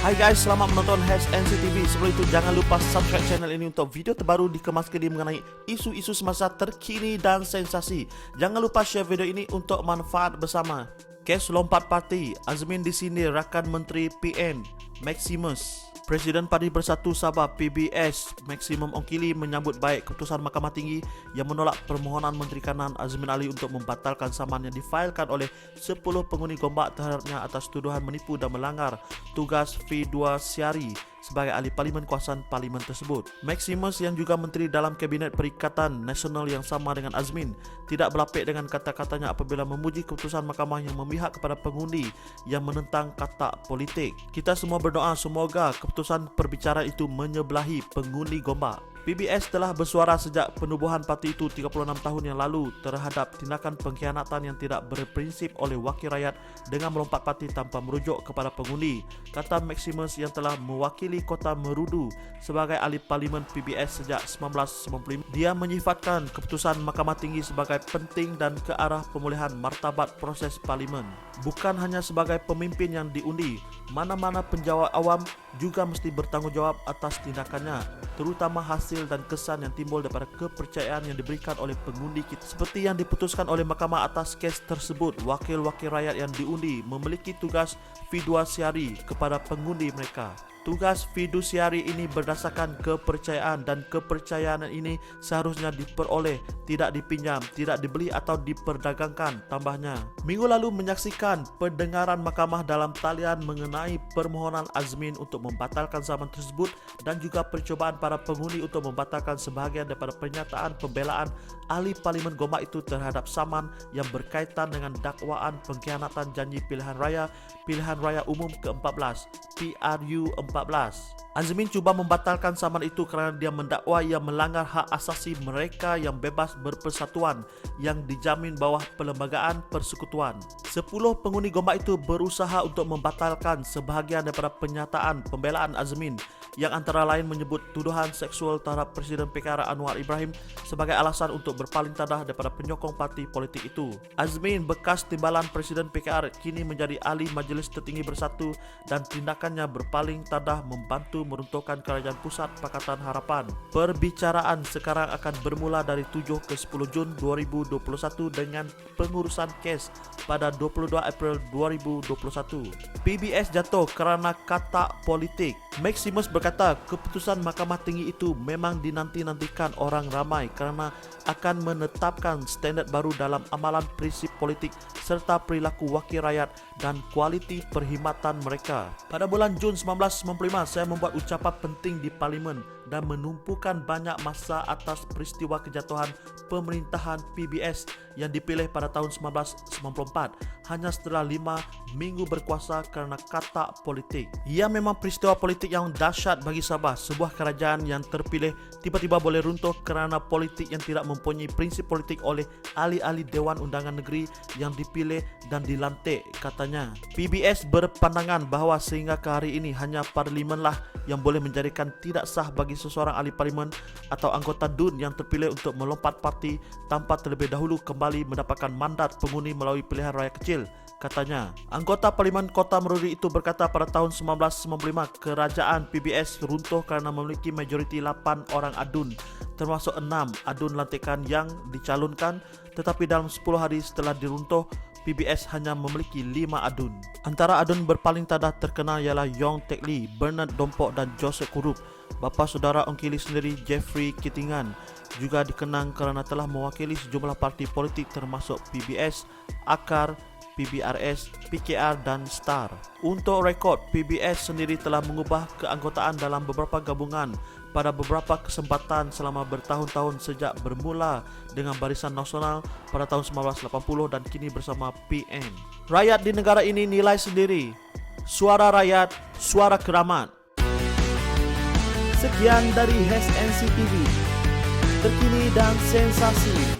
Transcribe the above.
Hai guys, selamat menonton HNCTV. Sebelum itu jangan lupa subscribe channel ini untuk video terbaru dikemas kini mengenai isu-isu semasa terkini dan sensasi. Jangan lupa share video ini untuk manfaat bersama. Kes lompat parti, Azmin disindir rakan Menteri PM Maximus. Presiden Parti Bersatu Sabah PBS Maximum Ongkili menyambut baik keputusan Mahkamah Tinggi yang menolak permohonan Menteri Kanan Azmin Ali untuk membatalkan saman yang difailkan oleh 10 penghuni Gombak terhadapnya atas tuduhan menipu dan melanggar tugas fiduasiari sebagai ahli parlimen kuasaan parlimen tersebut. Maximus yang juga menteri dalam Kabinet Perikatan Nasional yang sama dengan Azmin tidak berlapik dengan kata-katanya apabila memuji keputusan mahkamah yang memihak kepada pengundi yang menentang katak politik. Kita semua berdoa semoga keputusan perbicaraan itu menyebelahi pengundi Gombak. PBS telah bersuara sejak penubuhan parti itu 36 tahun yang lalu terhadap tindakan pengkhianatan yang tidak berprinsip oleh wakil rakyat dengan melompat parti tanpa merujuk kepada pengundi, kata Maximus yang telah mewakili Kota Merudu sebagai ahli parlimen PBS sejak 1995. Dia menyifatkan keputusan Mahkamah Tinggi sebagai penting dan ke arah pemulihan martabat proses parlimen. Bukan hanya sebagai pemimpin yang diundi, mana-mana penjawat awam juga mesti bertanggungjawab atas tindakannya, terutama hasil dan kesan yang timbul daripada kepercayaan yang diberikan oleh pengundi kita. Seperti yang diputuskan oleh mahkamah atas kes tersebut, wakil-wakil rakyat yang diundi memiliki tugas fiduasiari kepada pengundi mereka. Tugas fidusiari ini berdasarkan kepercayaan dan kepercayaan ini seharusnya diperoleh, tidak dipinjam, tidak dibeli atau diperdagangkan, tambahnya. Minggu lalu menyaksikan pendengaran mahkamah dalam talian mengenai permohonan Azmin untuk membatalkan saman tersebut dan juga percobaan para pengundi untuk membatalkan sebahagian daripada pernyataan pembelaan ahli parlimen Gombak itu terhadap saman yang berkaitan dengan dakwaan pengkhianatan janji pilihan raya umum ke-14 PRU 14. Azmin cuba membatalkan saman itu kerana dia mendakwa ia melanggar hak asasi mereka yang bebas berpersatuan yang dijamin bawah Perlembagaan Persekutuan. 10 penghuni Gombak itu berusaha untuk membatalkan sebahagian daripada pernyataan pembelaan Azmin yang antara lain menyebut tuduhan seksual terhadap Presiden PKR Anwar Ibrahim sebagai alasan untuk berpaling tadah daripada penyokong parti politik itu. Azmin, bekas timbalan Presiden PKR, kini menjadi ahli Majlis Tertinggi Bersatu dan tindakannya berpaling tadah membantu meruntuhkan Kerajaan Pusat Pakatan Harapan. Perbicaraan sekarang akan bermula dari 7 ke 10 Jun 2021 dengan pengurusan kes pada 22 April 2021. PBS jatuh kerana katak politik. Maximus berkata keputusan Mahkamah Tinggi itu memang dinanti-nantikan orang ramai kerana akan menetapkan standard baru dalam amalan prinsip politik serta perilaku wakil rakyat dan kualiti perkhidmatan mereka. Pada bulan Jun 1995, saya membuat ucapan penting di parlimen dan menumpukan banyak masa atas peristiwa kejatuhan pemerintahan PBS yang dipilih pada tahun 1994 hanya setelah 5 minggu berkuasa kerana katak politik. Ia memang peristiwa politik yang dahsyat bagi Sabah. Sebuah kerajaan yang terpilih tiba-tiba boleh runtuh kerana politik yang tidak mempunyai prinsip politik oleh ahli-ahli Dewan Undangan Negeri yang dipilih dan dilantik, katanya. PBS berpandangan bahawa sehingga ke hari ini hanya parlimenlah yang boleh menjadikan tidak sah bagi seseorang ahli parlimen atau anggota DUN yang terpilih untuk melompat parti tanpa terlebih dahulu kembali mendapatkan mandat pengundi melalui pilihan raya kecil, katanya. Anggota Parlimen Kota Merudu itu berkata pada tahun 1995 kerajaan PBS runtuh kerana memiliki majoriti 8 orang adun, termasuk 6 adun lantikan yang dicalonkan, tetapi dalam 10 hari setelah diruntuh, PBS hanya memiliki 5 adun. Antara adun berpaling tadah terkenal ialah Yong Teck Lee, Bernard Dompok dan Joseph Kurup. Bapa saudara Ongkili sendiri, Jeffrey Kitingan, juga dikenang kerana telah mewakili sejumlah parti politik termasuk PBS, AKAR, PBRS, PKR dan STAR. Untuk rekod, PBS sendiri telah mengubah keanggotaan dalam beberapa gabungan pada beberapa kesempatan selama bertahun-tahun sejak bermula dengan Barisan Nasional pada tahun 1980 dan kini bersama PN. Rakyat di negara ini nilai sendiri. Suara rakyat, suara keramat. Sekian dari HNCTV, terkini dan sensasi.